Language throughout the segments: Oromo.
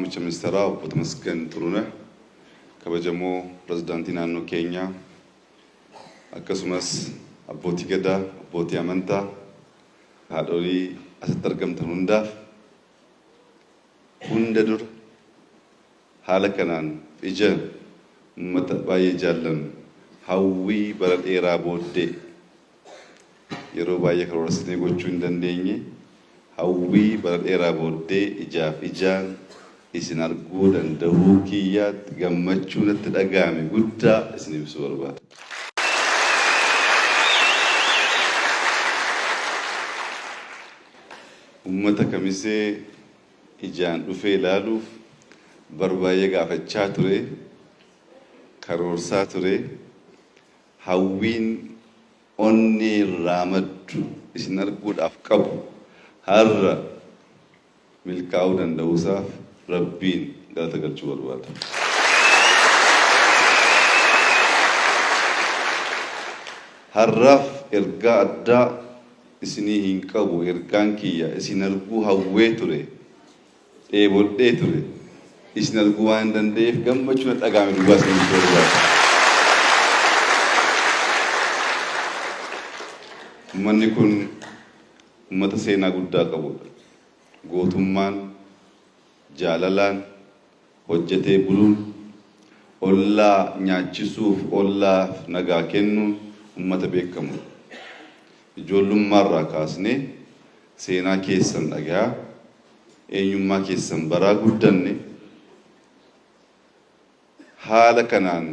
muummicha ministeeraa obbo Tamasgeen Xiruuneh, kabajamoo pirezidaantii naannoo keenyaa, akkasumas abbootii gadaa, abbootii amantaa, haadholii asitti argamtan hundaaf hunda dura haala kanaan ija uummata baay'ee jaallannu hawwii bara dheeraa booddee yeroo baay'ee karoorsinee gochuu hin dandeenye hawwii bara dheeraa booddee ijaaf ijaan isin arguu danda'uu kiyyaatti gammachuu natti dhaga'ame guddaa isin ibsuu barbaada. Uummata kamisee ijaan dhufee ilaaluuf barbaay'ee gaafachaa ture, karoorsaa ture, hawwiin onnee irraa maddu isin arguudhaaf qabu har'a milkaa'uu danda'uusaaf Rabbiin galata galchuu barbaada. Har'aaf ergaa addaa isinii hin qabu. Ergaan kiyya isin arguu hawwee ture, dheebodhee ture, isin arguu waan hin danda'eef gammachuu natti dhaga'ame duwwaa isin barbaada. Uummanni kun uummata seenaa guddaa qabudha. Gootummaan, jaalalaan hojjetee buluun, ollaa nyaachisuuf, ollaaf nagaa kennuun uummata beekamudha. Ijoollummaarraa kaasnee seenaa keessan dhagaa, eenyummaa keessan baraa guddanne haala kanaan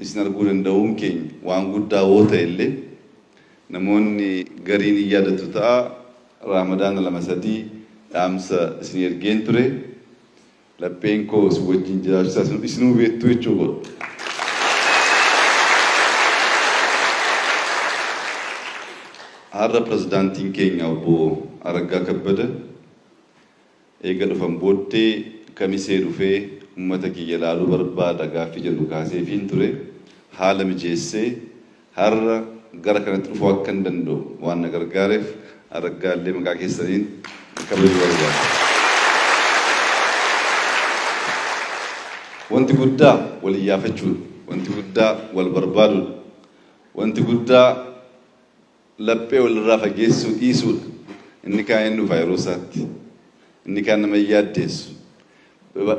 isin arguu danda'uun keenya waan guddaa yoo ta'e illee namoonni gariin hin yaadatu ta'a. Ramadaan 2-3 dhaamsa isin ergeen ture. Lapheen koo isin wajjin jiraachuusaa isinuu beektu jechuudha. Har'a pirezidaantiin keenya obbo Araggaa Kabbada eega dhufan booddee kamisee dhufee uummata kiyya ilaaluu barbaada gaaffii jedhu kaaseefiin ture. Haala mijeessee har'a gara kanatti dhufuu akka hin danda'u waan na gargaareef Araggaa illee maqaa keessaniin kabajuu barbaada. Wanti guddaa wal iyyaafachuudha. Wanti guddaa wal barbaaduudha. Wanti guddaa laphee walirraa fageessuu dhiisuudha. Inni kaan hin dhufa yeroo isaatti. Inni kaan nama yaaddeessu.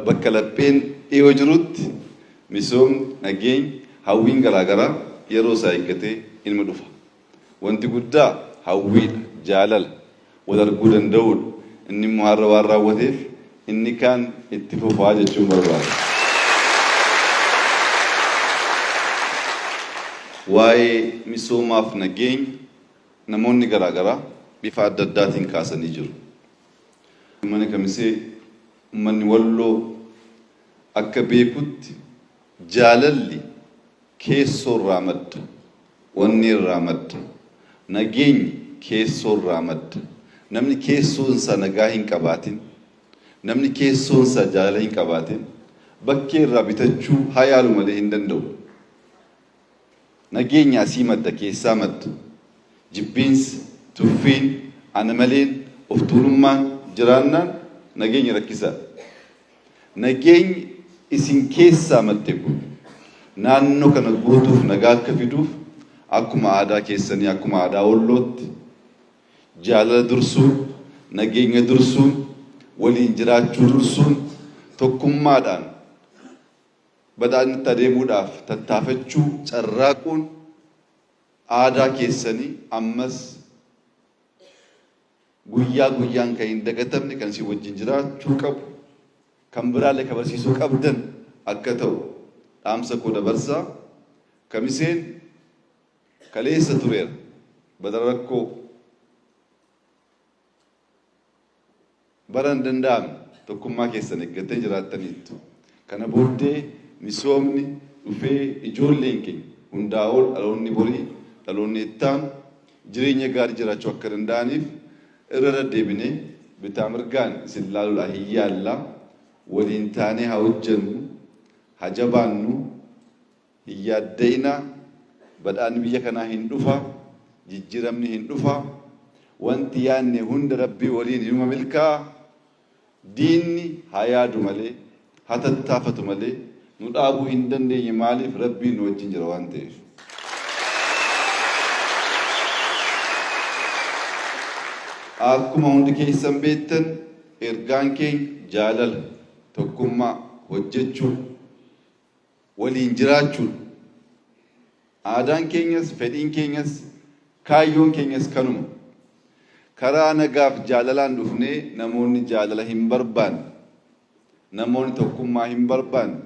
Bakka lapheen dhiyoo jirutti misoomni, nageenyi, hawwiin garaagaraa yeroo isaa eeggatee ilma dhufa. Wanti guddaa hawwiidha, jaalala, wal arguu danda'uudha. Inni immoo har'a waan raawwateef inni kaan itti fufaa jechuun barbaada. Waa'ee misoomaaf nageenya namoonni garaagaraa bifa adda addaatiin kaasanii jiru. Uummanni kamisee, uummanni walloo akka beekutti jaalalli keessoo irraa madda, wanni irraa madda, nageenyi keessoo irraa madda. Namni keessoonsa nagaa hin qabaatin, namni keessoonsa jaalala hin qabaatin bakkee irraa bitachuu haa yaalu malee hin danda'u. Nageenya asii madda, keessaa madda. Jibbiinsi, tuffiin, ana maleen, of tuulummaan jiraannaan nageenya rakkisaa. Nageenyi isin keessaa madde kun naannoo kana guutuuf nagaa akka fiduuf akkuma aadaa keessanii, akkuma aadaa wallootti jaalala dursuun, nageenya dursuun, waliin jiraachuu dursuun, tokkummaadhaan badhaadhinatti adeemuudhaaf tattaafachuu, carraaquun aadaa keessanii ammas guyyaa guyyaan kan hin dagatamne kan isin wajjin jiraachuu qabu, kan biraallee kabarsiisuu qabdan akka ta'u dhaamsa koo dabarsaa. Kamiseen kaleessa tureera. Badara rakkoo bara hin danda'amne tokkummaa keessan eeggattee jiraattaniittu. Kana booddee misoomni dhufee ijoolleen keenya hundaa ol dhaloonni borii, dhaloonni ittaan jireenya gaarii jiraachuu akka danda'aniif irra deddeebinee bitaa mirgaan isin ilaaluudhaan hin yaallaa. Waliin taanee haa hojjennu, haa jabaannu, hin yaadda'inaa. Badhaadhinni biyya kanaa hin dhufa, jijjiiramni hin dhufa. Wanti yaadne hunda Rabbii waliin ilma milkaa. diinni hayaadu malee hatattaafatu malee nu dhaabuu hin dandeenye maaliif rabbiin nu wajjin jira waan ta'eef. Akkuma hundi keessan beektan ergaan keenya jaalala, tokkummaa, hojjechuu, waliin jiraachuu. Aadaan keenyas, fedhiin keenyas, kaayyoon keenyas kanuma. Karaa nagaaf jaalalaan dhufnee namoonni jaalala hin barbaanne, namoonni tokkummaa hin barbaanne,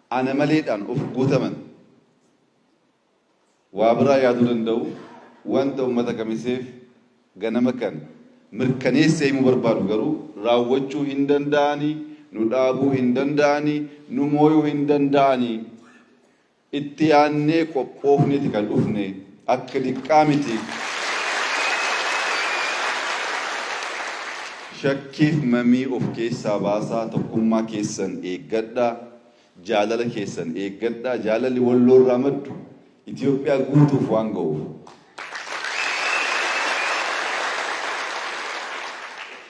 ana maleedhaan of guutaman waa biraa yaaduu danda'u wanta uummata kamiseef ganama kan mirkaneessee himuu barbaadu garuu raawwachuu hin danda'anii, nu dhaabuu hin danda'anii, nu mooyuu hin danda'anii. Itti yaannee qophoofneeti kan dhufne akka diqqaa miti. Shakkiif mamii of keessaa baasaa, tokkummaa keessan eeggadhaa, jaalala keessan eeggadhaa. Jaalalli walloo irraa maddu Itoophiyaa guutuuf waan ga'uuf.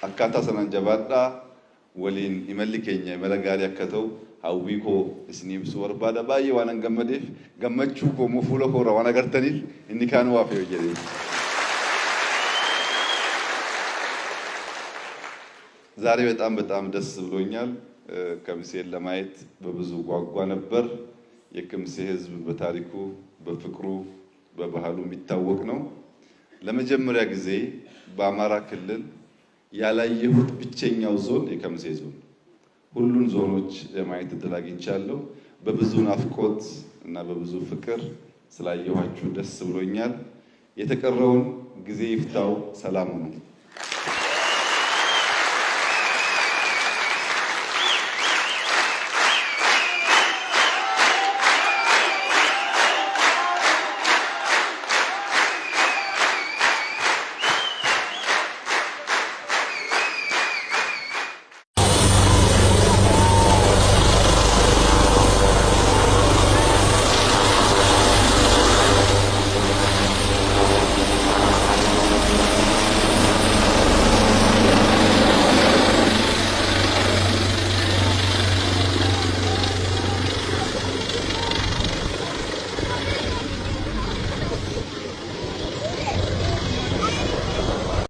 Akkaataa sanaan jabaadhaa. Waliin imalli keenya imala gaarii akka ta'u hawwii koo isinii ibsuu barbaada. Baay'ee waan gammadeef gammachuu koo fuula koo irraa waan agartaniif inni kaan waa fe'u jedhee. ዛሬ በጣም ደስ ብሎኛል። ከሚሴን ለማየት በብዙ ጓጓ ነበር። የከሚሴ ህዝብ በታሪኩ በፍቅሩ በባህሉ የሚታወቅ ነው። ለመጀመሪያ ጊዜ በአማራ ክልል ያላየሁት ብቸኛው ዞን የከሚሴ ዞን። ሁሉን ዞኖች ለማየት እድል አግኝቻለሁ። በብዙ ናፍቆት እና በብዙ ፍቅር ስላየኋችሁ ደስ ብሎኛል። የተቀረውን ጊዜ ይፍታው። ሰላም ነው።